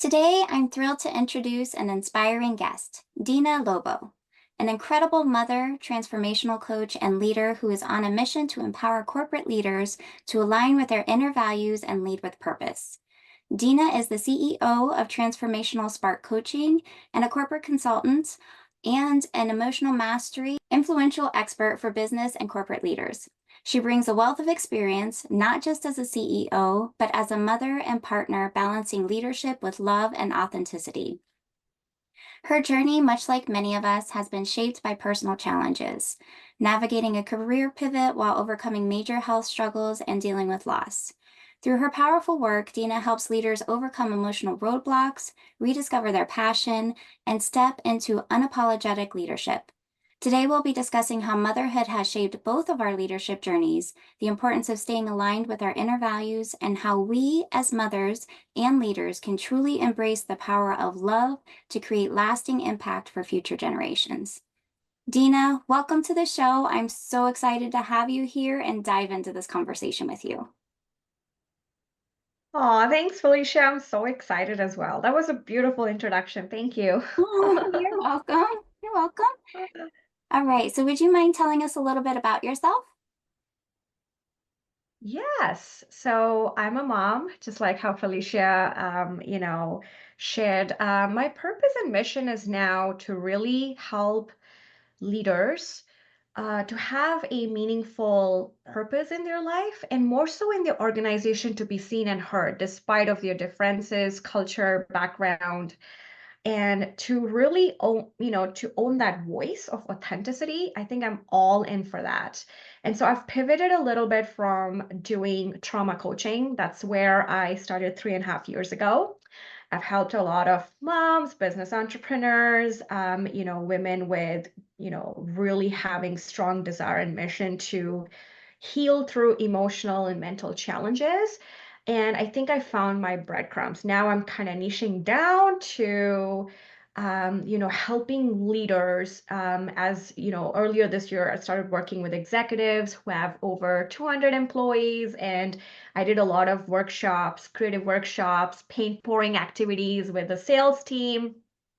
Today, I'm thrilled to introduce an inspiring guest, Dina Lobo, an incredible mother, transformational coach, and leader who is on a mission to empower corporate leaders to align with their inner values and lead with purpose. Dina is the CEO of Transformational Spark Coaching and a corporate consultant and an emotional mastery influential expert for business and corporate leaders. She brings a wealth of experience, not just as a CEO, but as a mother and partner, balancing leadership with love and authenticity. Her journey, much like many of us, has been shaped by personal challenges, navigating a career pivot while overcoming major health struggles and dealing with loss. Through her powerful work, Dina helps leaders overcome emotional roadblocks, rediscover their passion, and step into unapologetic leadership. Today, we'll be discussing how motherhood has shaped both of our leadership journeys, the importance of staying aligned with our inner values, and how we, as mothers and leaders, can truly embrace the power of love to create lasting impact for future generations. Dina, welcome to the show. I'm so excited to have you here and dive into this conversation with you. Aw, thanks, Felicia. I'm so excited as well. That was a beautiful introduction. Thank you. Oh, you're welcome. You're welcome. All right. So, would you mind telling us a little bit about yourself? Yes. So I'm a mom, just like how Felicia, shared. My purpose and mission is now to really help leaders to have a meaningful purpose in their life and more so in the organization to be seen and heard despite of their differences, culture, background, and to really own that voice of authenticity. I think I'm all in for that. And so I've pivoted a little bit from doing trauma coaching. That's where I started 3.5 years ago. I've helped a lot of moms, business entrepreneurs, women with, really having strong desire and mission to heal through emotional and mental challenges. And I think I found my breadcrumbs. Now I'm kind of niching down to, helping leaders. As you know, earlier this year, I started working with executives who have over 200 employees, and I did a lot of workshops, creative workshops, paint pouring activities with the sales team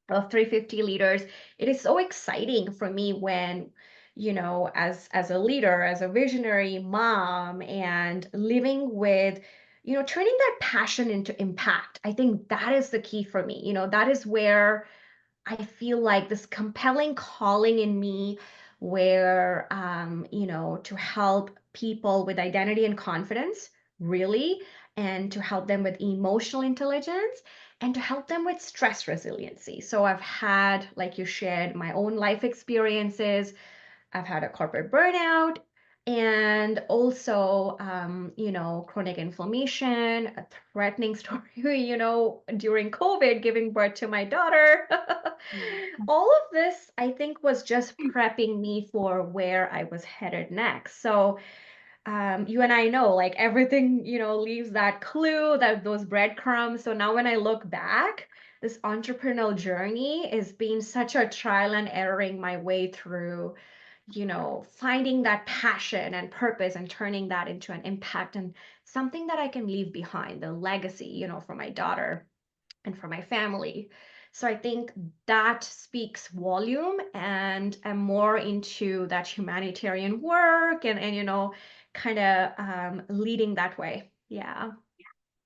of 350 leaders. It is so exciting for me when, as a leader, as a visionary mom, and living with, turning that passion into impact. I think that is the key for me. That is where I feel like this compelling calling in me where, to help people with identity and confidence, really, and to help them with emotional intelligence and to help them with stress resiliency. So I've had, like you shared, my own life experiences. I've had a corporate burnout and also, chronic inflammation, a threatening story, during COVID, giving birth to my daughter. Mm. All of this, I think, was just prepping me for where I was headed next. So, you and I know, like everything, leaves that clue, that those breadcrumbs. So now when I look back, this entrepreneurial journey is being such a trial and erroring my way through, finding that passion and purpose and turning that into an impact and something that I can leave behind, the legacy, for my daughter and for my family. So I think that speaks volume, and I'm more into that humanitarian work and kind of leading that way. Yeah.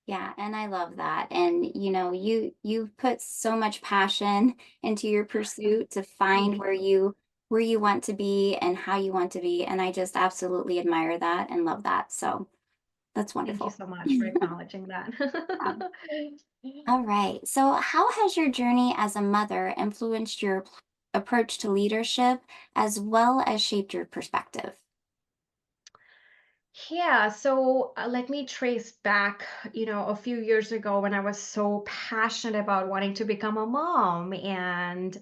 Yeah, and I love that. And you've put so much passion into your pursuit to find where you want to be and how you want to be. And I just absolutely admire that and love that. So that's Thank you wonderful. so much for acknowledging that. Um, all right. So how has your journey as a mother influenced your approach to leadership as well as shaped your perspective? Yeah, so let me trace back, a few years ago when I was so passionate about wanting to become a mom and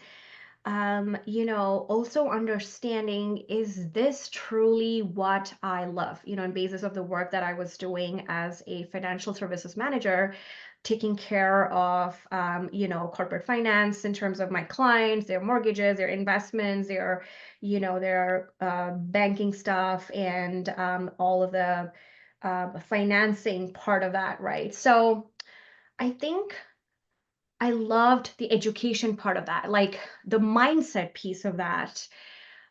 also understanding, is this truly what I love? On basis of the work that I was doing as a financial services manager, taking care of, corporate finance in terms of my clients, their mortgages, their investments, their banking stuff, and all of the financing part of that, right? So I think I loved the education part of that, like the mindset piece of that.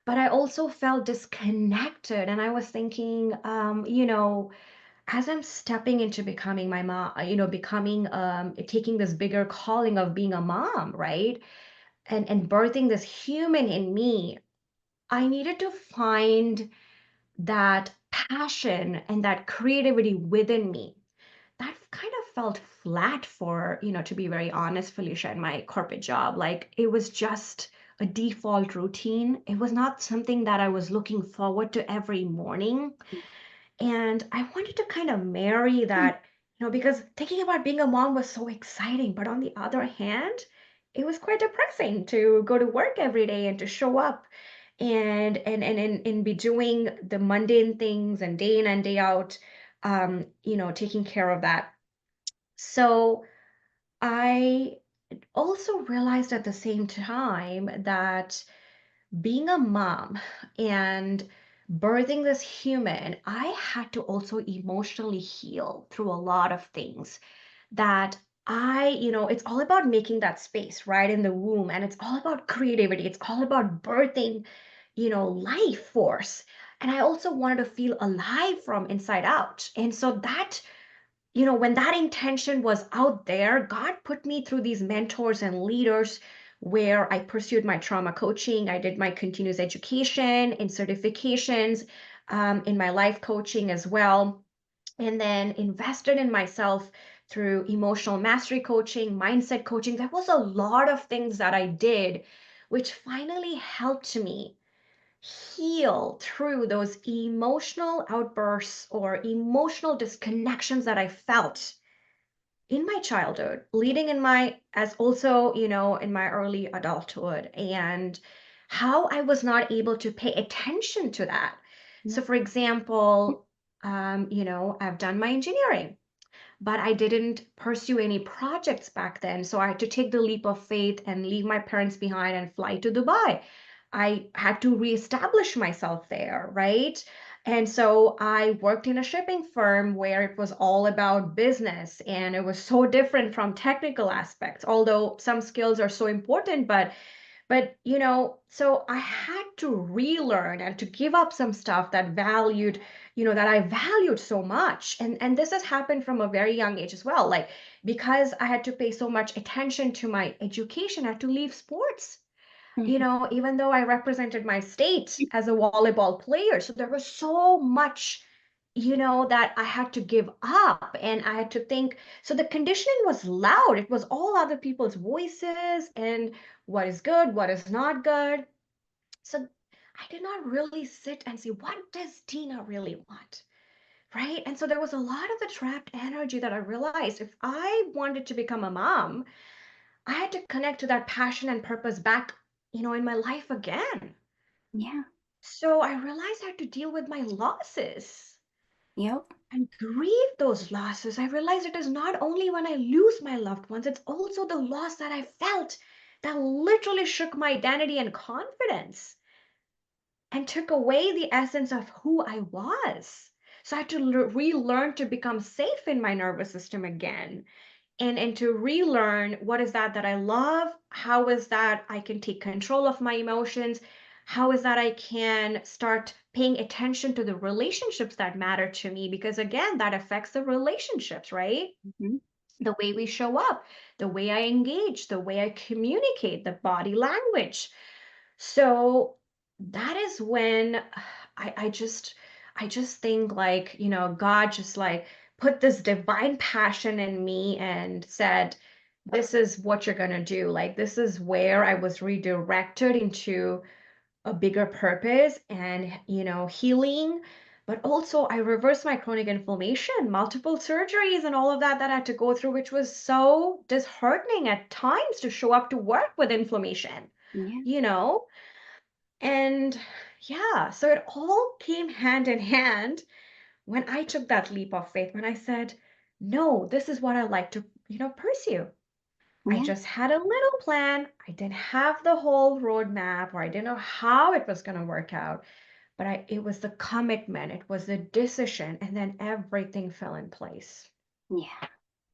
But I also felt disconnected. And I was thinking, as I'm stepping into becoming my mom, becoming, taking this bigger calling of being a mom, right? And birthing this human in me, I needed to find that passion and that creativity within me. That kind of felt flat for, to be very honest, Felicia, in my corporate job. Like it was just a default routine. It was not something that I was looking forward to every morning. And I wanted to kind of marry that, because thinking about being a mom was so exciting. But on the other hand, it was quite depressing to go to work every day and to show up and be doing the mundane things and day in and day out, taking care of that. So I also realized at the same time that being a mom and birthing this human, I had to also emotionally heal through a lot of things that it's all about making that space right in the womb, and it's all about creativity. It's all about birthing, life force. And I also wanted to feel alive from inside out. And so that when that intention was out there, God put me through these mentors and leaders where I pursued my trauma coaching. I did my continuous education and certifications in my life coaching as well. And then invested in myself through emotional mastery coaching, mindset coaching. There was a lot of things that I did, which finally helped me heal through those emotional outbursts or emotional disconnections that I felt in my childhood, leading in my as also, in my early adulthood, and how I was not able to pay attention to that. So, Yep. for example, I've done my engineering, but I didn't pursue any projects back then. So I had to take the leap of faith and leave my parents behind and fly to Dubai. I had to reestablish myself there, right? And so I worked in a shipping firm where it was all about business, and it was so different from technical aspects, although some skills are so important, but so I had to relearn and to give up some stuff that I valued so much. And this has happened from a very young age as well. Like because I had to pay so much attention to my education, I had to leave sports. Mhm. Even though I represented my state as a volleyball player. So there was so much, that I had to give up, and I had to think. So the conditioning was loud. It was all other people's voices and what is good, what is not good. So I did not really sit and say, what does Tina really want? Right. And so there was a lot of the trapped energy that I realized if I wanted to become a mom, I had to connect to that passion and purpose back, in my life again. Yeah. So I realized I had to deal with my losses Yep. and grieve those losses. I realized it is not only when I lose my loved ones, it's also the loss that I felt that literally shook my identity and confidence and took away the essence of who I was. So I had to relearn to become safe in my nervous system again, and to relearn what is that I love, how is that I can take control of my emotions, how is that I can start paying attention to the relationships that matter to me, because again that affects the relationships, right? Mhm. The way we show up, the way I engage, the way I communicate, the body language. So that is when I just think like, God just like put this divine passion in me and said, this is what you're gonna do. Like this is where I was redirected into a bigger purpose and, healing. But also I reversed my chronic inflammation, multiple surgeries and all of that I had to go through, which was so disheartening at times to show up to work with inflammation, Yeah. you know? And yeah, so it all came hand in hand when I took that leap of faith, when I said, no, this is what I like to, pursue. I Yeah. just had a little plan. I didn't have the whole roadmap, or I didn't know how it was going to work out, but it was the commitment, it was the decision, and then everything fell in place. Yeah.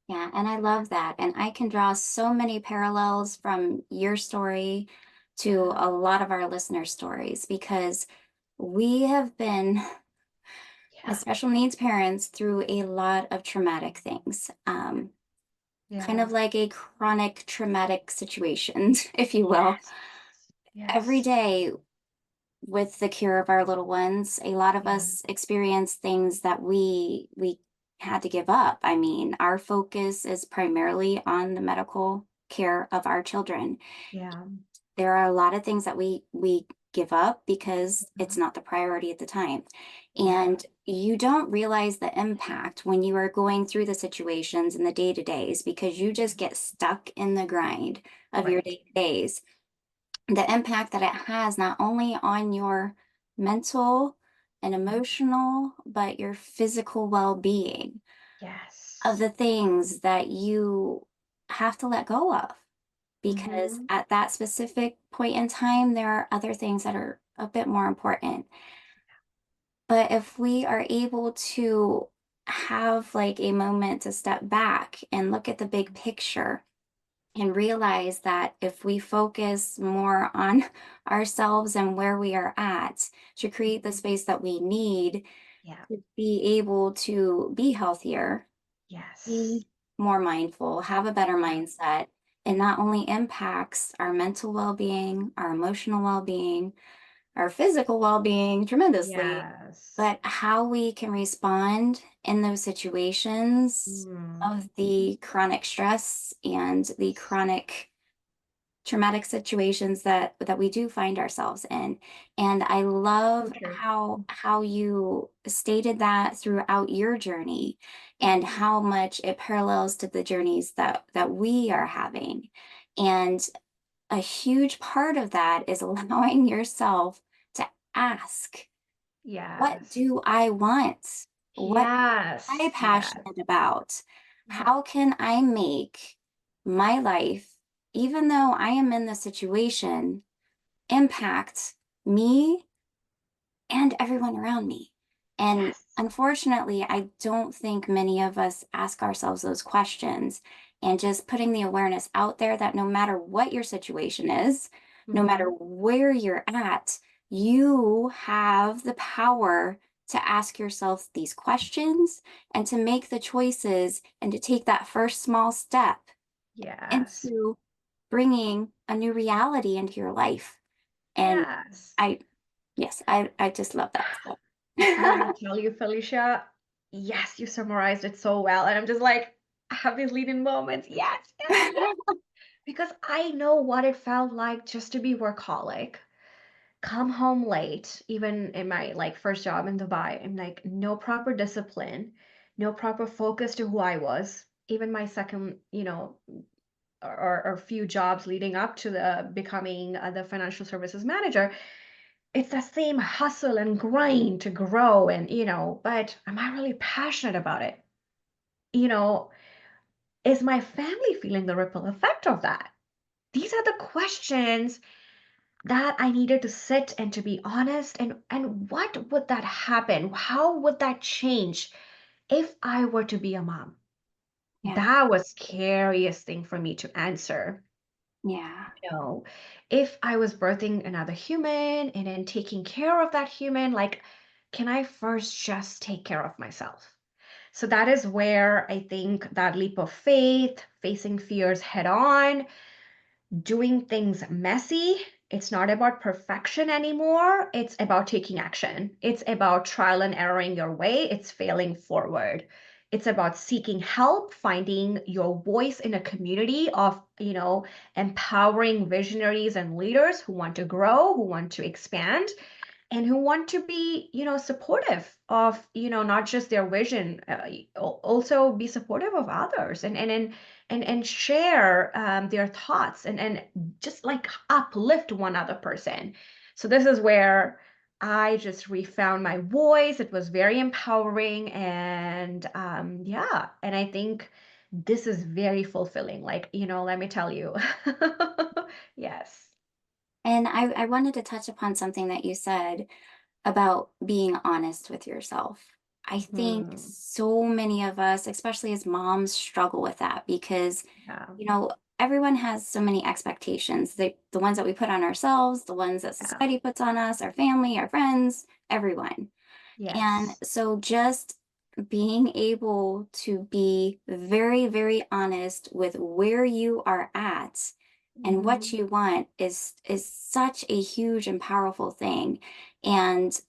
Yeah, and I love that. And I can draw so many parallels from your story to Yeah. a lot of our listener stories because we have been, as Yeah. special needs parents, through a lot of traumatic things, kind Yeah. of like a chronic traumatic situation, if you will. Yes. Every Yes. day with the care of our little ones, a lot of Yeah. us experience things that we had to give up. I mean, our focus is primarily on the medical care of our children. Yeah. There are a lot of things that we give up because it's Mhm. not the priority at the time. Yeah. And you don't realize the impact when you are going through the situations and the day-to-days because you just get stuck in the grind of your Right. day-to-days. The impact that it has not only on your mental and emotional, but your physical well-being of Yes. the things that you have to let go of. Because Mm-hmm. at that specific point in time, there are other things that are a bit more important. But if we are able to have like a moment to step back and look at the big picture and realize that if we focus more on ourselves and where we are at to create the space that we need Yeah. to be able to be healthier, Yes. be more mindful, have a better Yeah. mindset, it not only impacts our mental well-being, our emotional well-being, our physical well-being tremendously, Yes. but how we can respond in those situations Mm. of the chronic stress and the chronic traumatic situations that we do find ourselves in. And I So love true. how you stated that throughout your journey and how much it parallels to the journeys that we are having. And a huge part of that is allowing yourself to ask, what Yes. do I want? What am I Yes. Yes. passionate about? Yeah. How can I make my life, even though I am in the situation, impact me and everyone around me? And Yes. unfortunately, I don't think many of us ask ourselves those questions. And just putting the awareness out there that no matter what your situation is, no matter Mm-hmm. where you're at, you have the power to ask yourself these questions and to make the choices and to take that first small step Yes. into bringing a new reality into your life. And Yes. I Yes, I just love that. So. And let me tell you, Felicia, yes, you summarized it so well. And I'm just like, I have these leading moments. Yes, yes, yes. Because I know what it felt like just to be workaholic, come home late, even in my like first job in Dubai, and like no proper discipline, no proper focus to who I was. Even my second, or few jobs leading up to the becoming the financial services manager, it's the same hustle and grind to grow and but am I really passionate about it? you know is my family feeling the ripple effect of that? These are the questions that I needed to sit and to be honest, and what would that happen, how would that change if I were to be a mom? Yeah, That was scariest thing for me to answer. yeah, know, if I was birthing another human and then taking care of that human, like, can I first just take care of myself? So that is where I think that leap of faith, facing fears head on, doing things messy. It's not about perfection anymore. It's about taking action. It's about trial and erroring your way. It's failing forward. It's about seeking help, finding your voice in a community of, empowering visionaries and leaders who want to grow, who want to expand, and who want to be supportive of not just their vision, also be supportive of others, and share their thoughts, and just like uplift one other person. So this is where I just refound my voice. It was very empowering, and yeah, and I think this is very fulfilling, like, let me tell you. Yes. and I wanted to touch upon something that you said about being honest with yourself. I think Hmm. so many of us, especially as moms, struggle with that because, Yeah. you know, everyone has so many expectations. The ones that we put on ourselves, the ones that Yeah. society puts on us, our family, our friends, everyone. And Yes. so just being able to be very, very honest with where you are at and what Hmm. you want is such a huge and powerful thing. And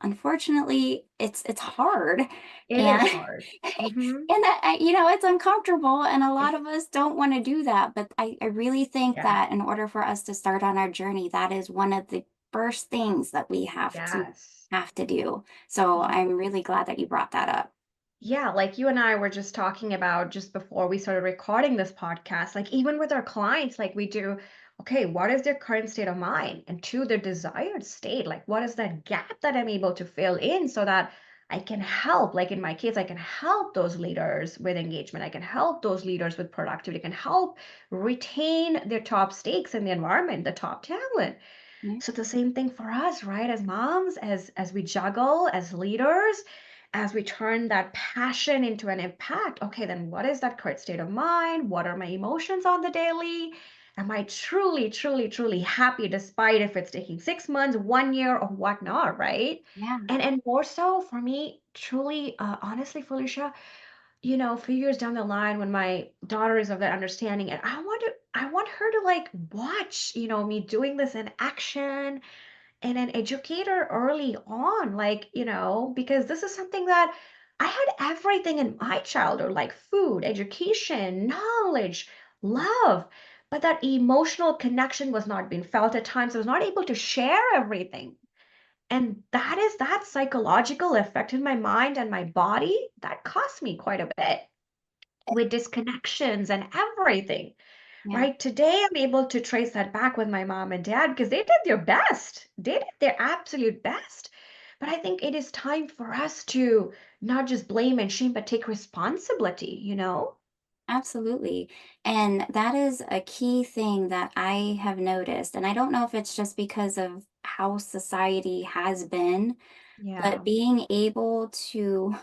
unfortunately, it's hard, It and is hard. Hmm. and that, you know, it's uncomfortable, and a lot of us don't want to do that. But I really think Yeah. that in order for us to start on our journey, that is one of the first things that we Yes. have to do. So Yeah. I'm really glad that you brought that up. Yeah, like you and I were just talking about just before we started recording this podcast, like even with our clients, like we do, okay, what is their current state of mind? And two, their desired state, like what is that gap that I'm able to fill in so that I can help, like in my case, I can help those leaders with engagement. I can help those leaders with productivity. I can help retain their top stakes in the environment, the top talent. Yeah, So the same thing for us, right? As moms, as we juggle, as leaders, as we turn that passion into an impact. Okay, then what is that current state of mind? What are my emotions on the daily? Am I truly, truly, truly happy despite if it's taking 6 months, 1 year, or whatnot, right? yeah, And more so for me, truly, honestly, Felicia, a few years down the line when my daughter is of that understanding, and I want her to like watch, me doing this in action and an educator early on, like, because this is something that I had everything in my childhood, like food, education, knowledge, love, but that emotional connection was not being felt at times. I was not able to share everything. And that psychological effect in my mind and my body that cost me quite a bit with disconnections and everything. yeah. Right. Today, I'm able to trace that back with my mom and dad because they did their best. They did their absolute best. But I think it is time for us to not just blame and shame, but take responsibility? Absolutely. And that is a key thing that I have noticed. And I don't know if it's just because of how society has been, but Yeah. being able to,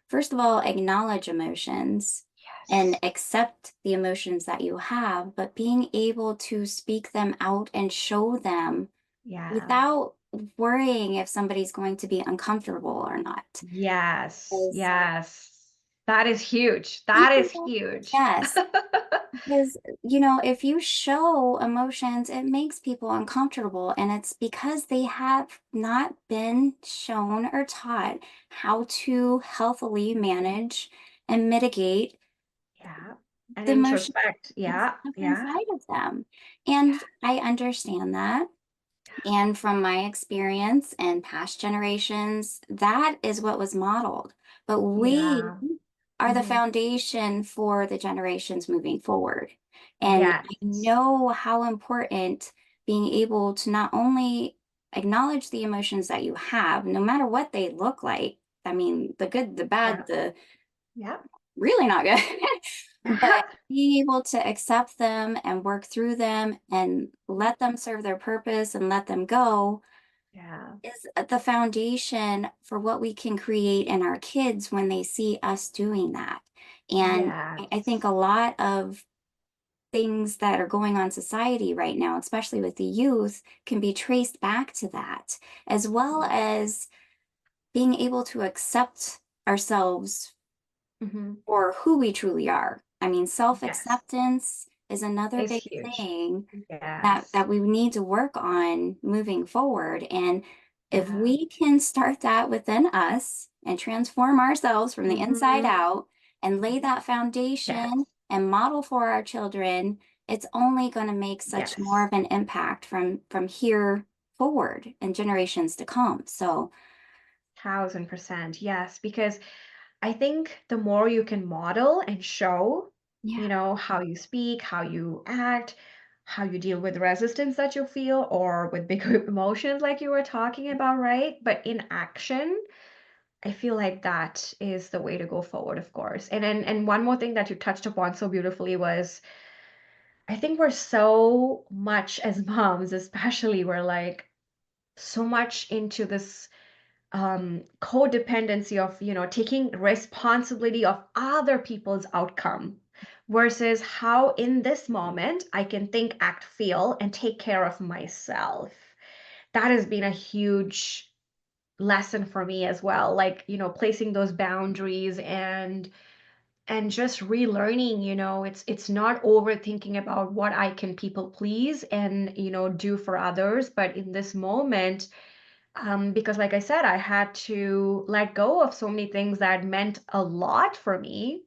first of all, acknowledge emotions and Yes. accept the emotions that you have, but being able to speak them out and show them Yeah. without worrying if somebody's going to be uncomfortable or not. Yes. Because Yes. That is huge. That is people, huge. yes, because, you know, if you show emotions, it makes people uncomfortable. And it's because they have not been shown or taught how to healthily manage and mitigate Yeah. And the emotions introspect. Yeah. up Yeah. inside of them. And I understand that. And from my experience and past generations, that is what was modeled. But we Yeah. are the Hmm. foundation for the generations moving forward. And Yes. I know how important being able to not only acknowledge the emotions that you have, no matter what they look like. I mean, the good, the Yeah. bad, the Yeah. really not good. But Yeah. being able to accept them and work through them and Mhm. let them serve their purpose and let them go Yeah. is the foundation for what we can create in our kids when they see us doing that. And I think Yes. a lot of things that are going on in society right now, especially with the youth, can be traced back to that, as well Yeah. as being able to accept ourselves Mhm. or who we truly are. I mean, Yes. self-acceptance is another Is big huge. thing that Yes. we need to work on moving forward. And if Yeah. we can start that within us and transform ourselves from the inside Mhm. out and lay that foundation Yes. and model for our children, it's only going to make such more Yes. of an impact from here forward and generations to come. So, 1000%. Yes, because I think the more you can model and show, yeah, how you speak, how you act, how you deal with resistance that you feel or with big emotions like you were talking about, right? But in action, I feel like that is the way to go forward, of course. And one more thing that you touched upon so beautifully was I think we're so much as moms, especially, we're like so much into this codependency of, taking responsibility of other people's outcome versus how in this moment I can think, act, feel, and take care of myself. That has been a huge lesson for me as well. Like, placing those boundaries and just relearning, it's not overthinking about what I can people please and, do for others. But in this moment, because like I said, I had to let go of so many things that meant a lot for me.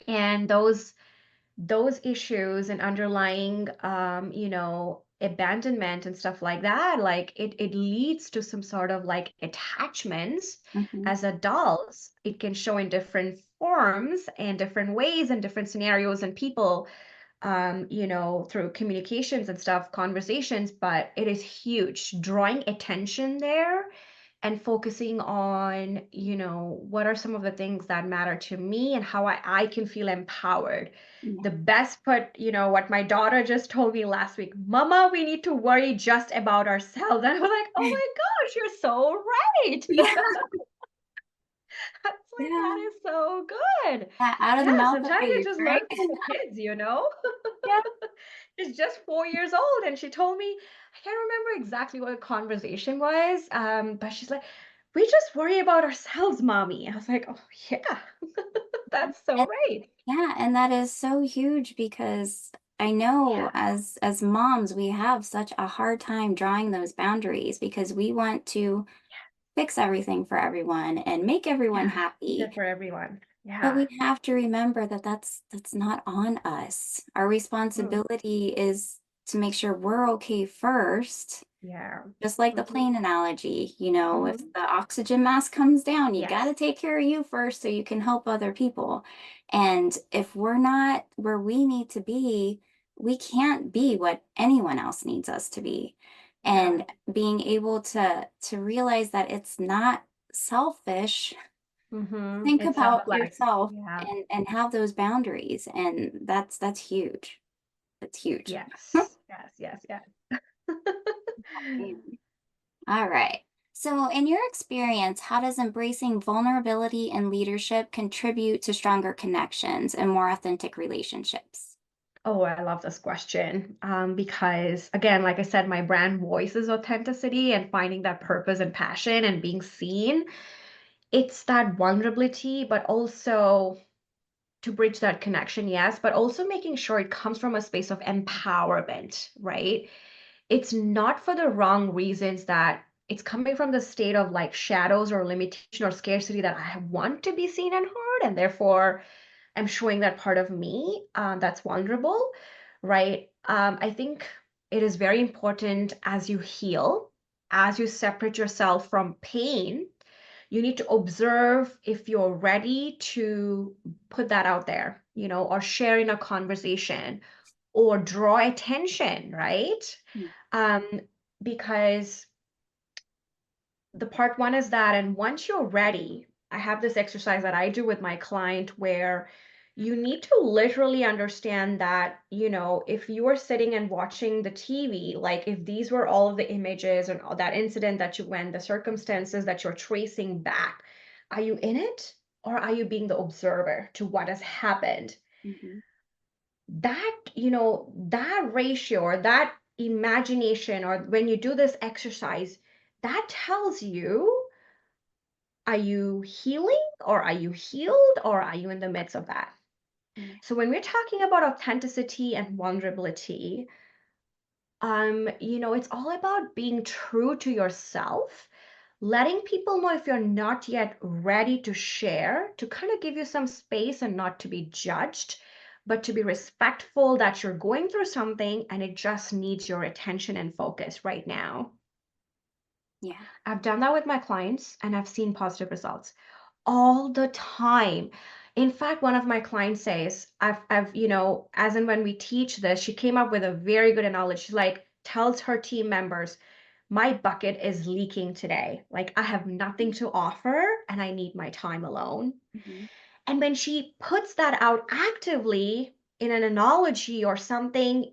And those issues and underlying abandonment and stuff like that, like it leads to some sort of like attachments. Hmm. As adults, it can show in different forms and different ways and different scenarios and people, through communications and stuff, conversations, but it is huge. Drawing attention there and focusing on, what are some of the things that matter to me and how I can feel empowered. Yeah. The best put, what my daughter just told me last week, Mama, we need to worry just about ourselves. And I was like, oh my gosh, you're so right. Yeah. That's like, that Yeah. is so good. Yeah, out of the Yeah, mouth of sometimes you babes, just learn right? from the kids. Yeah. She's just 4 years old, and she told me, I can't remember exactly what the conversation was, but she's like, we just worry about ourselves, mommy. I was like, oh, yeah, that's so And right. yeah, and that is so huge because I know Yeah, as moms, we have such a hard time drawing those boundaries because we want to fix everything for everyone and make everyone yeah, be happy. there for everyone. But Yeah. we have to remember that that's not on us. Our Mm, responsibility is to make sure we're okay first. yeah. Just like the Mm-hmm. plane analogy, if Mm-hmm. the oxygen mask comes down, you got Yes. to take care of you first so you can help other people. And if we're not where we need to be, we can't be what anyone else needs us to be. Yeah. And being able to realize that it's not selfish, Mm-hmm. think It's about selfless. yourself Yeah. and have those boundaries. And that's huge. That's huge. Yes. Yes. Yes. Yes. All right. So, in your experience, how does embracing vulnerability in leadership contribute to stronger connections and more authentic relationships? Oh, I love this question. Because again, like I said, my brand voice is authenticity and finding that purpose and passion and being seen. It's that vulnerability, but also to bridge that connection, yes, but also making sure it comes from a space of empowerment, right? It's not for the wrong reasons, that it's coming from the state of like shadows or limitation or scarcity that I want to be seen and heard, and therefore I'm showing that part of me, that's vulnerable, right? I think it is very important as you heal, as you separate yourself from pain, you need to observe if you're ready to put that out there, or share in a conversation or draw attention, right? Mm. Um, because the part one is that, and once you're ready, I have this exercise that I do with my client where you need to literally understand that, if you are sitting and watching the TV, like if these were all of the images and all that incident that you went, the circumstances that you're tracing back, are you in it or are you being the observer to what has happened? Mhm. That ratio or that imagination, or when you do this exercise, that tells you, are you healing or are you healed or are you in the midst of that? Yeah. So when we're talking about authenticity and vulnerability, it's all about being true to yourself, letting people know if you're not yet ready to share, to kind of give you some space and not to be judged, but to be respectful that you're going through something and it just needs your attention and focus right now. Yeah. I've done that with my clients and I've seen positive results all the time. In fact, one of my clients says, as and when we teach this, she came up with a very good analogy. She's like, tells her team members, my bucket is leaking today. Like, I have nothing to offer and I need my time alone. Mhm. And when she puts that out actively in an analogy or something,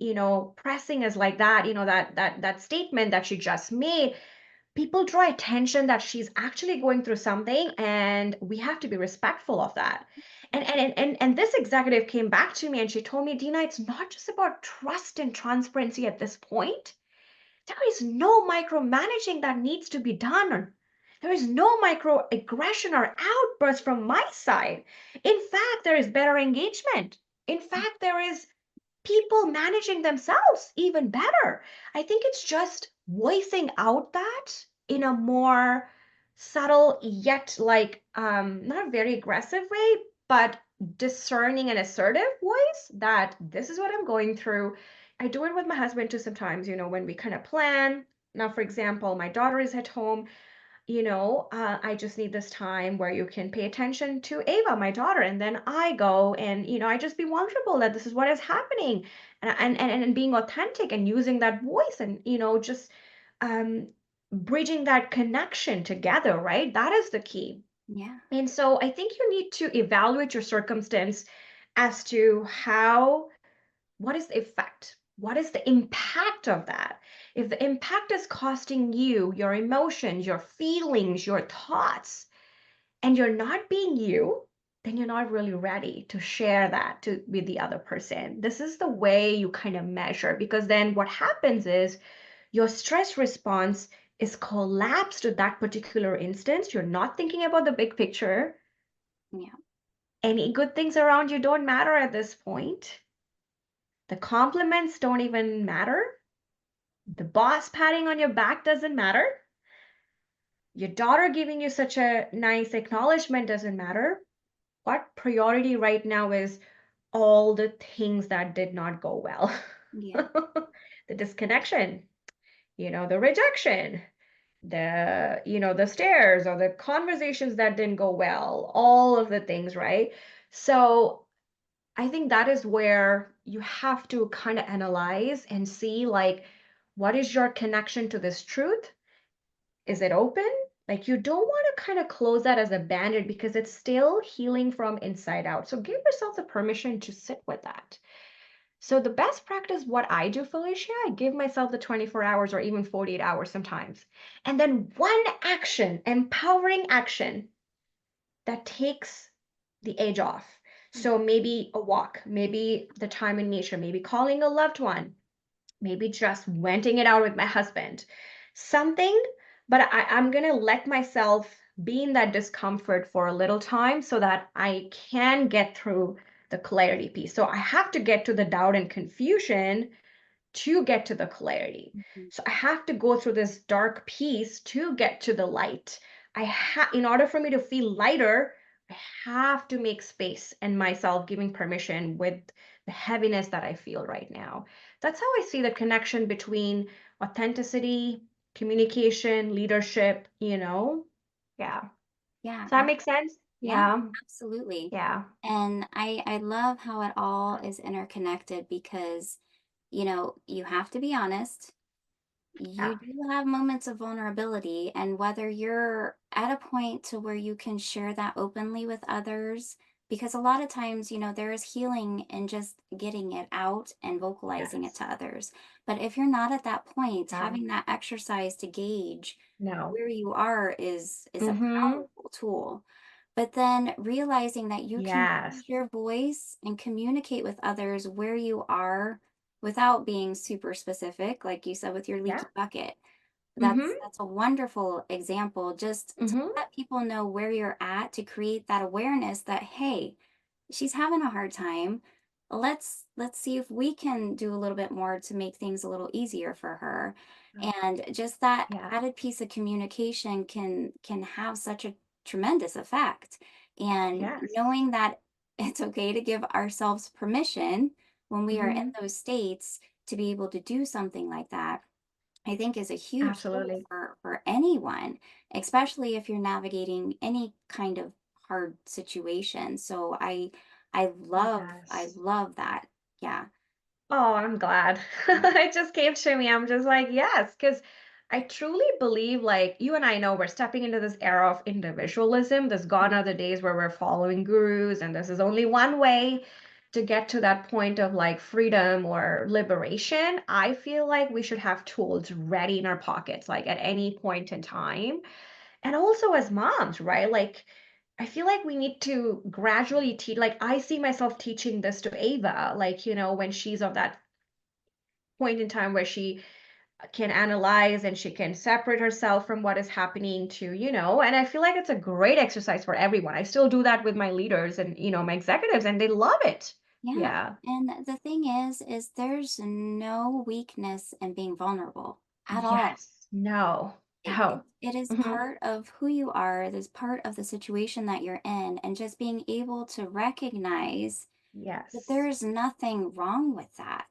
pressing as like that, that statement that she just made, people draw attention that she's actually going through something, and we have to be respectful of that. And this executive came back to me and she told me, Dina, it's not just about trust and transparency at this point. There is no micromanaging that needs to be done. There is no microaggression or outburst from my side. In fact, there is better engagement. In fact, there is people managing themselves even better. I think it's just voicing out that in a more subtle yet not very aggressive way, but discerning and assertive voice that this is what I'm going through. I do it with my husband too sometimes, when we kind of plan. Now, for example, my daughter is at home, I just need this time where you can pay attention to Ava, my daughter, and then I go and, I just be vulnerable that this is what is happening, and being authentic and using that voice, and, just um, bridging that connection together, right? That is the key. Yeah. And so I think you need to evaluate your circumstance as to what is the effect? What is the impact of that? If the impact is costing you your emotions, your feelings, your thoughts, and you're not being you, then you're not really ready to share that with the other person. This is the way you kind of measure, because then what happens is your stress response is collapsed to that particular instance. You're not thinking about the big picture. Yeah. Any good things around you don't matter at this point. The compliments don't even matter. The boss patting on your back doesn't matter. Your daughter giving you such a nice acknowledgement doesn't matter. What priority right now is all the things that did not go well? Yeah. The disconnection, the rejection, the stares or the conversations that didn't go well, all of the things, right? So I think that is where you have to kind of analyze and see, like, what is your connection to this truth? Is it open? Like, you don't want to kind of close that as a bandit because it's still healing from inside out. So give yourself the permission to sit with that. So the best practice, what I do, Felicia, I give myself the 24 hours or even 48 hours sometimes. And then one action, empowering action that takes the edge off. So maybe a walk, maybe the time in nature, maybe calling a loved one, maybe just venting it out with my husband, something. But I'm going to let myself be in that discomfort for a little time so that I can get through the clarity piece. So I have to get to the doubt and confusion to get to the clarity. Mhm. So I have to go through this dark piece to get to the light. In order for me to feel lighter, I have to make space and myself giving permission with the heaviness that I feel right now. That's how I see the connection between authenticity, communication, leadership, Yeah. Yeah. Does that make sense? Yeah, Yeah. absolutely. Yeah. And I love how it all is interconnected because, you have to be honest. You Yeah. do have moments of vulnerability, and whether you're at a point to where you can share that openly with others, because a lot of times, there is healing in just getting it out and vocalizing it Yes. to others. But if you're not at that point, Yeah. having that exercise to gauge No. where you are is a Mm-hmm. powerful tool. But then realizing that you can Yes. use your voice and communicate with others where you are without being super specific, like you said with your Yeah. leaky bucket. That's Mm-hmm. that's a wonderful example, just to Mm-hmm. let people know where you're at, to create that awareness that, hey, she's having a hard time. Let's see if we can do a little bit more to make things a little easier for her. And just that Yeah. added piece of communication can have such a tremendous effect. And Yes. knowing that it's okay to give ourselves permission when we are in Hmm. those states to be able to do something like that, I think is a huge tool Absolutely. for anyone, especially if you're navigating any kind of hard situation. So I Yes. love that. Yeah. Oh, I'm glad. It just came to me. I'm just like, yes, because I truly believe, like, you and I know we're stepping into this era of individualism. There's gone are the days where we're following gurus and this is only one way. to get to that point of like freedom or liberation, I feel like we should have tools ready in our pockets, like at any point in time. And also as moms, right? Like, I feel like we need to gradually teach, like, I see myself teaching this to Ava, like, when she's of that point in time where she can analyze and she can separate herself from what is happening and I feel like it's a great exercise for everyone. I still do that with my leaders and, my executives, and they love it. Yeah. Yeah. And the thing is there's no weakness in being vulnerable at all. Yes. No. It No. it is Hmm. part of who you are. It is part of the situation that you're in, and just being able to recognize that there Yes. is nothing wrong with that.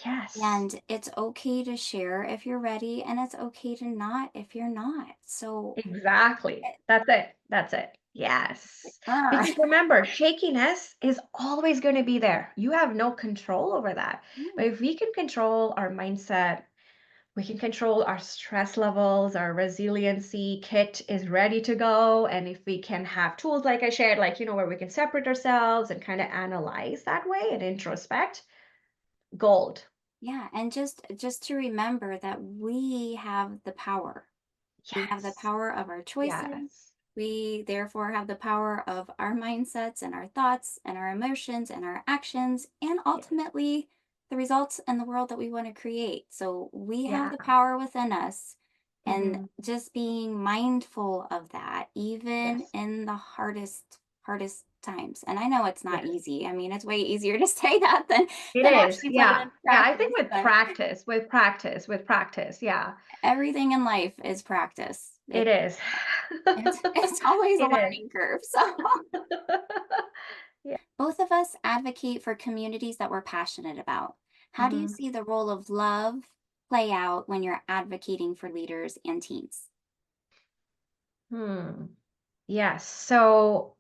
Yes. And it's okay to share if you're ready, and it's okay to not if you're not. So, Exactly. eh, That's it. That's it. Yes. uh, Because remember, shakiness is always going to be there. You have no control over that. But no, if we can control our mindset, we can control our stress levels, our resiliency kit is ready to go. And if we can have tools like I shared, like, where we can separate ourselves and kind of analyze that way and introspect, gold. yeah, and just to remember that we have the power. We have the Yes. power of our choices. Yes. We therefore have the power of our mindsets and our thoughts and our emotions and our actions, and Yes. ultimately the results and the world that we want to create. So we have Yeah. the power within us, and Hmm. just being mindful of that, even Yes. in the hardest times. And I know it's not Yes. easy. I mean, it's way easier to say that It than is. actually put it Yeah. into Yeah. I think practice. with But practice, with practice, with practice. Yeah. everything in life is practice. It is. It's always a It is. learning curve. So Yeah. both of us advocate for communities that we're passionate about. How do you Hmm. see the role of love play out when you're advocating for leaders and teams? Hmm. Yes. So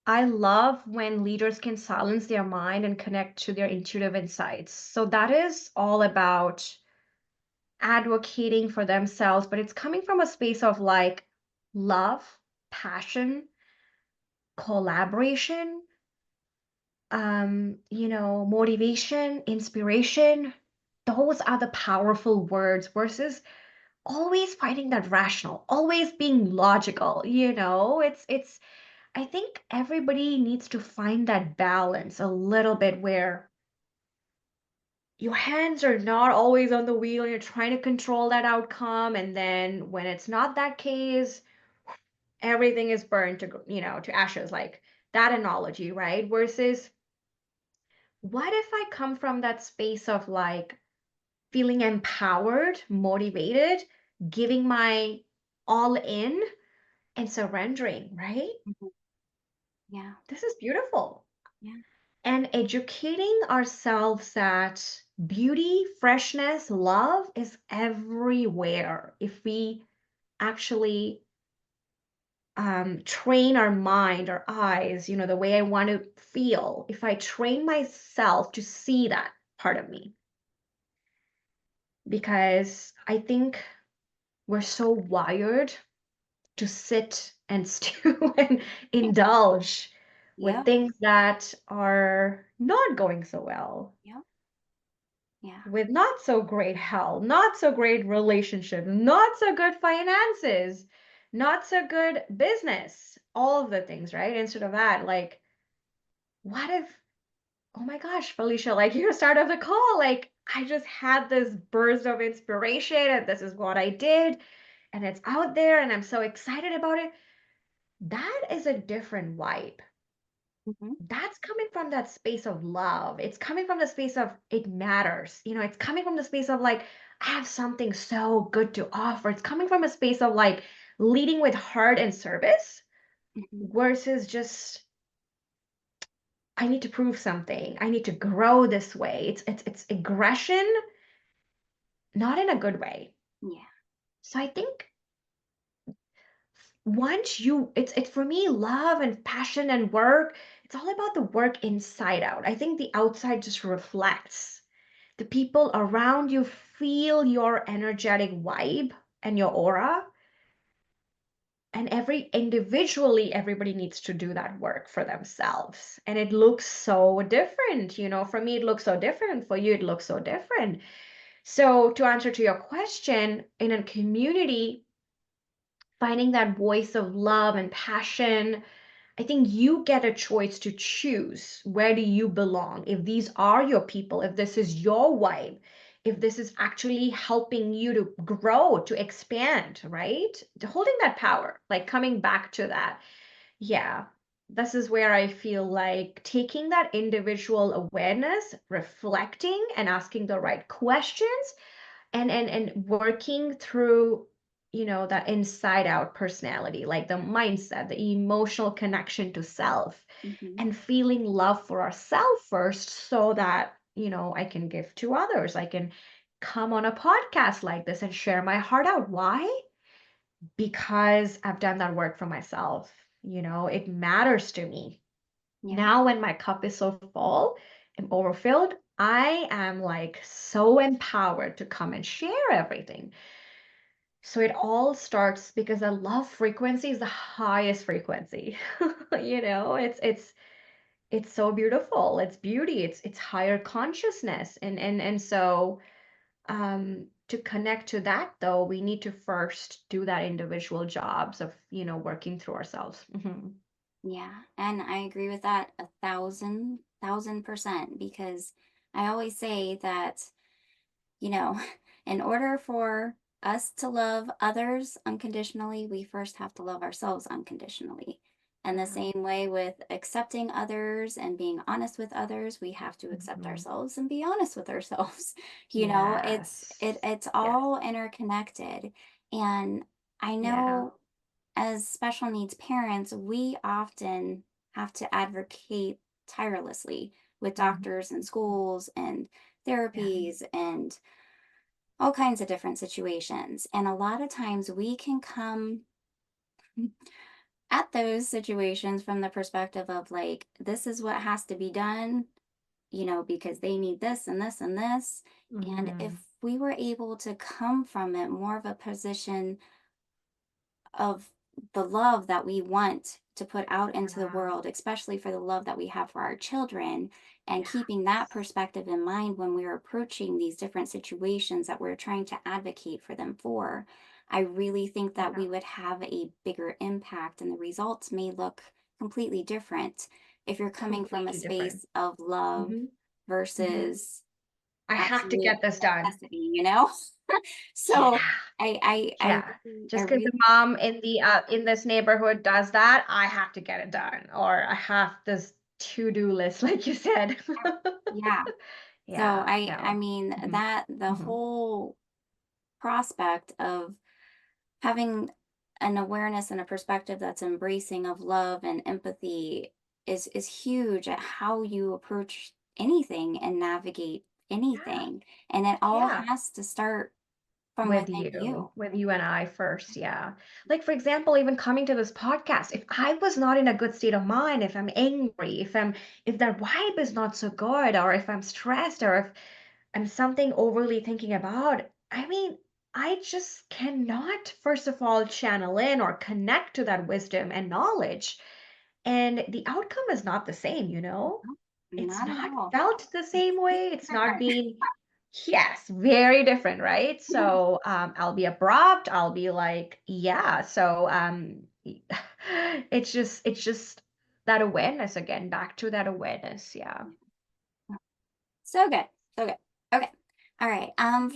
I love when leaders can silence their mind and connect to their intuitive insights. So that is all about advocating for themselves, but it's coming from a space of like love, passion, collaboration, motivation, inspiration. Those are the powerful words versus always finding that rational, always being logical. It's I think everybody needs to find that balance a little bit where your hands are not always on the wheel, you're trying to control that outcome, and then when it's not that case, everything is burned to ashes, like that analogy, right? Versus what if I come from that space of like feeling empowered, motivated, giving my all in and surrendering, right? Mhm. Yeah, This is beautiful. yeah. And educating ourselves that beauty, freshness, love is everywhere. If we actually train our mind, our eyes, the way I want to feel, if I train myself to see that part of me, because I think we're so wired to sit and stew and indulge with Yep, things that are not going so well, yep, yeah. with not so great health, not so great relationships, not so good finances, not so good business, all of the things, right? Instead of that, like, what if, oh my gosh, Felicia, like you start of the call, like I just had this burst of inspiration and this is what I did and it's out there and I'm so excited about it. That is a different vibe. Mhm, That's coming from that space of love. It's coming from the space of it matters. It's coming from the space of like, I have something so good to offer. It's coming from a space of like leading with heart and service mhm. versus just, I need to prove something. I need to grow this way. It's aggression, not in a good way. Yeah. So I think once it's for me, love and passion and work, it's all about the work inside out. I think the outside just reflects. The people around you feel your energetic vibe and your aura. And individually, everybody needs to do that work for themselves. And it looks so different. For me, it looks so different. For you, it looks so different. So, to answer to your question, in a community, finding that voice of love and passion, I think you get a choice to choose where do you belong. If these are your people, if this is your vibe, if this is actually helping you to grow, to expand, right? Holding that power, like coming back to that. Yeah, this is where I feel like taking that individual awareness, reflecting and asking the right questions, and working through that inside out personality, like the mindset, the emotional connection to self, Mhm. and feeling love for ourselves first, so that I can give to others. I can come on a podcast like this and share my heart out. Why? Because I've done that work for myself. It matters to me. Yeah. Now when my cup is so full and overfilled, I am like so empowered to come and share everything. So it all starts because the love frequency is the highest frequency. It's so beautiful. It's beauty. It's higher consciousness. And so to connect to that though, we need to first do that individual jobs of, working through ourselves. Yeah, and I agree with that 1,000% because I always say that, you know, in order for us to love others unconditionally, we first have to love ourselves unconditionally. And the Yeah. same way with accepting others and being honest with others, we have to accept Mhm. ourselves and be honest with ourselves. Yes. It's Yes. all interconnected. And I Yeah. know as special needs parents, we often have to advocate tirelessly with Mhm. doctors and schools and Yeah. therapies and all kinds of different situations. And a lot of times we can come at those situations from the perspective of like, this is what has to be done, because they need this and this and this. And if Mhm. we were able to come from it more of a position of the love that we want to put out into the Yeah. world, especially for the love that we have for our children, and Yeah. keeping that perspective in mind when we're approaching these different situations that we're trying to advocate for them for, I really think that Yeah. we would have a bigger impact and the results may look completely different if you're coming from a Completely different. space of love Mhm. Mhm. versus I have to absolute get this done. necessity. Yeah. So Yeah. I Just because really, the mom in this neighborhood does that, I have to get it done, or I have this to-do list, like you said. yeah. So Yeah. I No. mean Mhm. that the Mhm. whole prospect of having an awareness and a perspective that's embracing of love and empathy is huge at how you approach anything and navigate Yeah. anything. And it all Yeah. has to start from with within you, you. with you and I first. Yeah. Like, for example, even coming to this podcast, if I was not in a good state of mind, if I'm angry, if that vibe is not so good, or if I'm stressed, or if I'm something overly thinking about, I mean, I just cannot, first of all, channel in or connect to that wisdom and knowledge. And the outcome is not the same. No, It's not at not all. felt the It's same way. It's not different. being. Yes, very different, right? So I'll be abrupt. I'll be like, yeah. So it's just that awareness again. Back to that awareness. Yeah. So good. So good. Okay. All right.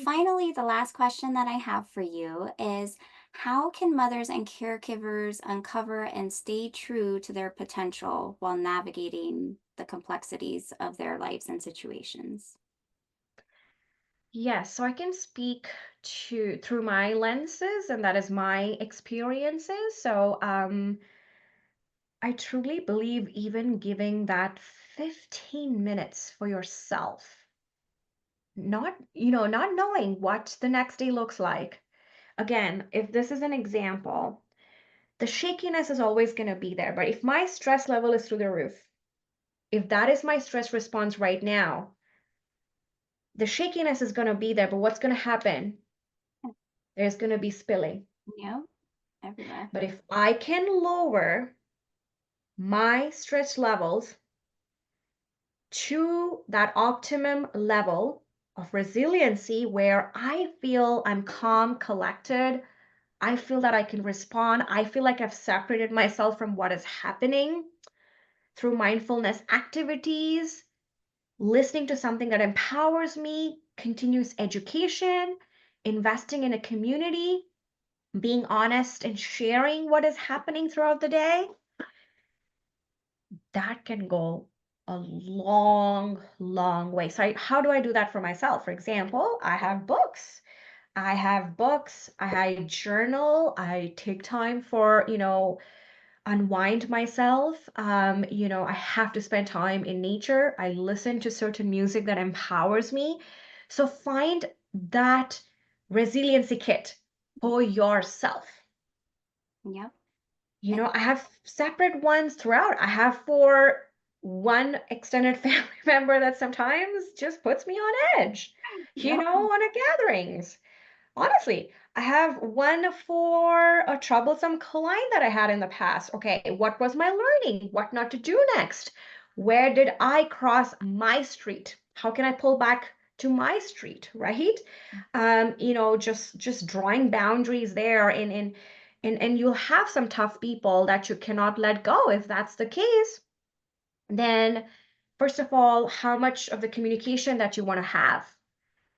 Finally, the last question that I have for you is how can mothers and caregivers uncover and stay true to their potential while navigating the complexities of their lives and situations? Yes. So I can speak to through my lenses, and that is my experiences. So I truly believe even giving that 15 minutes for yourself, not knowing what the next day looks like. Again, if this is an example, the shakiness is always going to be there. But if my stress level is through the roof, if that is my stress response right now, the shakiness is going to be there. But what's going to happen? There's going to be spilling. Yeah. Everywhere. But if I can lower my stress levels to that optimum level of resiliency where I feel I'm calm, collected, I feel that I can respond, I feel like I've separated myself from what is happening through mindfulness activities, listening to something that empowers me, continuous education, investing in a community, being honest and sharing what is happening throughout the day, that can go a long, long way. So, how do I do that for myself? For example, I have books. I journal. I take time for, unwind myself. I have to spend time in nature. I listen to certain music that empowers me. So find that resiliency kit for yourself. Yep. I have separate ones throughout. I have for one extended family member that sometimes just puts me on edge, Yep. on a gatherings. Honestly, I have one for a troublesome client that I had in the past. Okay, what was my learning? What not to do next? Where did I cross my street? How can I pull back to my street, right? Just drawing boundaries there and you'll have some tough people that you cannot let go. If that's the case, then first of all, how much of the communication that you want to have,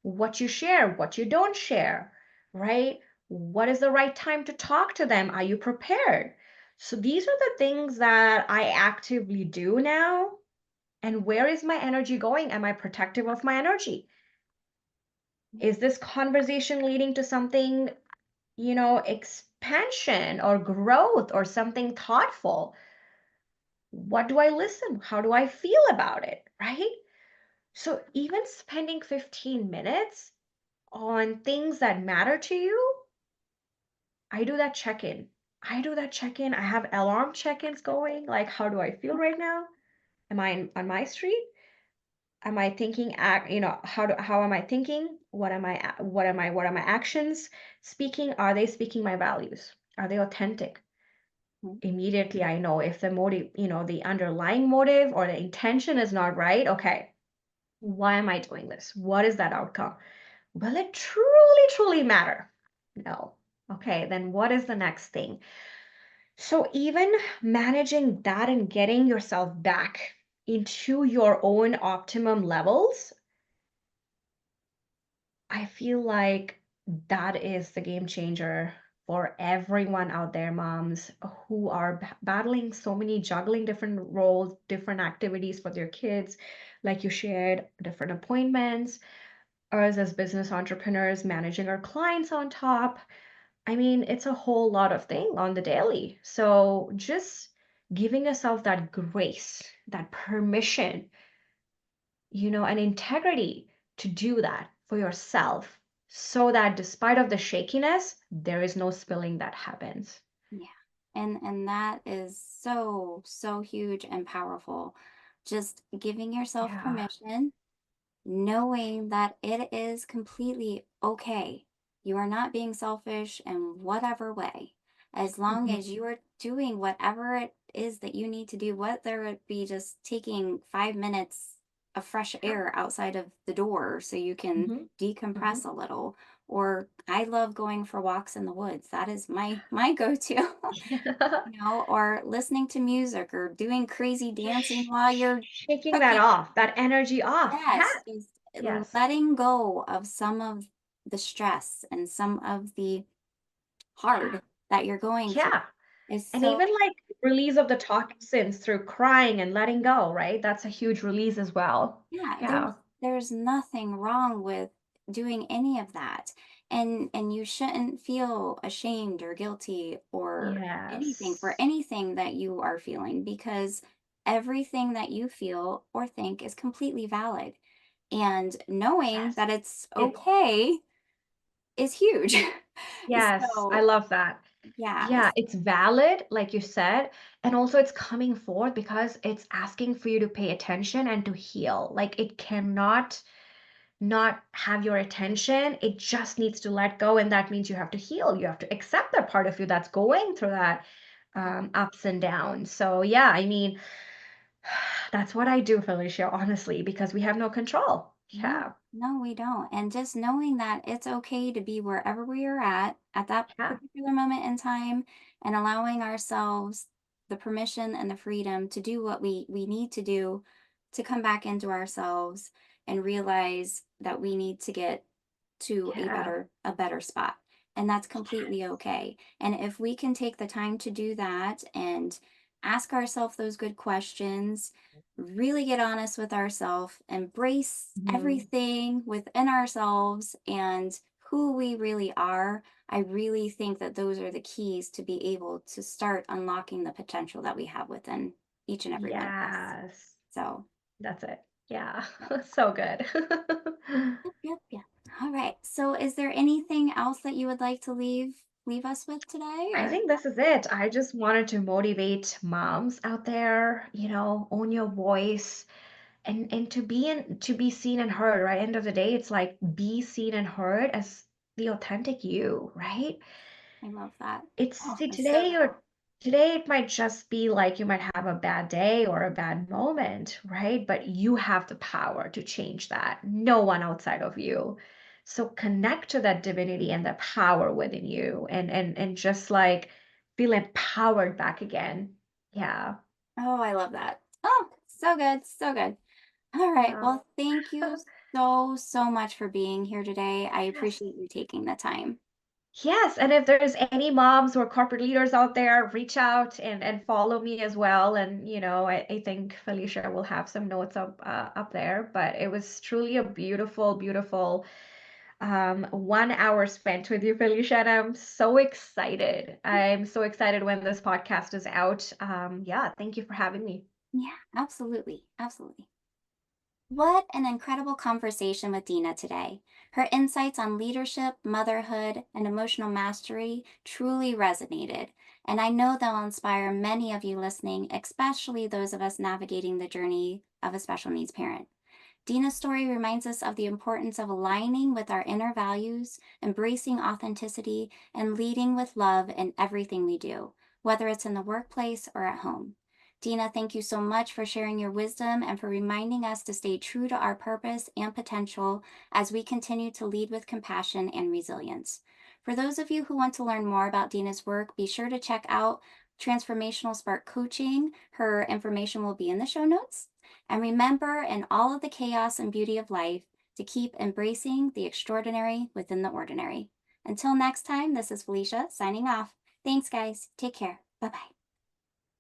what you share, what you don't share, right? What is the right time to talk to them? Are you prepared? So these are the things that I actively do now. And where is my energy going? Am I protective of my energy? Is this conversation leading to something, expansion or growth or something thoughtful? What do I listen? How do I feel about it? Right? So even spending 15 minutes on things that matter to you, I do that check-in. I have alarm check-ins going. Like, how do I feel right now? Am I on my street? Am I thinking, how am I thinking? What are my actions speaking? Are they speaking my values? Are they authentic? Mhm. Immediately I know if the motive, the underlying motive or the intention is not right. Okay, why am I doing this? What is that outcome? Will it truly, truly matter? No. Okay, then what is the next thing? So, even managing that and getting yourself back into your own optimum levels, I feel like that is the game changer for everyone out there, moms who are battling so many, juggling different roles, different activities for their kids, like you shared, different appointments, us as business entrepreneurs managing our clients on top. I mean, it's a whole lot of thing on the daily. So just giving yourself that grace, that permission, and integrity to do that for yourself so that despite of the shakiness, there is no spilling that happens. Yeah. And that is so, so huge and powerful. Just giving yourself Yeah. permission, knowing that it is completely okay. You are not being selfish in whatever way. As long Mhm. as you are doing whatever it is that you need to do, whether it be just taking 5 minutes of fresh Yeah. air outside of the door so you can Mhm. decompress Mhm. a little, or I love going for walks in the woods. That is my go-to. Yeah. Or listening to music or doing crazy Just dancing while you're shaking that cooking. off, that energy off. Yes, Yeah. just Yes. letting go of some of the stress and some of the Yeah. hard that you're going through Yeah. is And so, even like release of the toxins through crying and letting go, right? That's a huge release as well. yeah, Yeah. there's nothing wrong with doing any of that. And you shouldn't feel ashamed or guilty or anything for Yes. anything that you are feeling, because everything that you feel or think is completely valid. And knowing Yes. that it's It okay is huge. Yes, I So, love that. Yeah, yes. it's valid, like you said, and also it's coming forth because it's asking for you to pay attention and to heal. Like it cannot not have your attention. It just needs to let go. And that means you have to heal. You have to accept that part of you that's going through that ups and downs. So, yeah, I mean, that's what I do, Felicia, honestly, because we have no control. No, Yeah. no, we don't. And just knowing that it's okay to be wherever we are at that Yeah. particular moment in time, and allowing ourselves the permission and the freedom to do what we need to do to come back into ourselves and realize that we need to get to Yeah. a better spot. And that's completely okay. And if we can take the time to do that and ask ourselves those good questions, really get honest with ourselves, embrace Mhm. everything within ourselves and who we really are, I really think that those are the keys to be able to start unlocking the potential that we have within each and every one of us. Yes. So, That's it. Yeah. yeah. So good. Yep, yep, yep. All right. So is there anything else that you would like to leave us with today I or think this is it. I just wanted to motivate moms out there, own your voice and to be seen and heard, right? End of the day, it's like be seen and heard as the authentic you, right? I love that. It's Oh, see, that's so today it might just be like you might have a bad day or a bad moment, right? But you have the power to change that. No one outside of you. So connect to that divinity and the power within you and just like feel empowered back again. Yeah. Oh, I love that. Oh, so good. So good. All right. Yeah. Well, thank you so much for being here today. I Yes. appreciate you taking the time. Yes, and if there's any moms or corporate leaders out there, reach out and follow me as well. And I think Felicia will have some notes up there. But it was truly a beautiful, beautiful 1 hour spent with you, Felicia, and I'm so excited. I'm so excited when this podcast is out. Yeah, thank you for having me. Yeah, absolutely. Absolutely. What an incredible conversation with Dina today. Her insights on leadership, motherhood, and emotional mastery truly resonated, and I know they'll inspire many of you listening, especially those of us navigating the journey of a special needs parent. Dina's story reminds us of the importance of aligning with our inner values, embracing authenticity, and leading with love in everything we do, whether it's in the workplace or at home. Dina, thank you so much for sharing your wisdom and for reminding us to stay true to our purpose and potential as we continue to lead with compassion and resilience. For those of you who want to learn more about Dina's work, be sure to check out Transformational Spark Coaching. Her information will be in the show notes. And remember, in all of the chaos and beauty of life, to keep embracing the extraordinary within the ordinary. Until next time, this is Felicia signing off. Thanks, guys. Take care. Bye bye.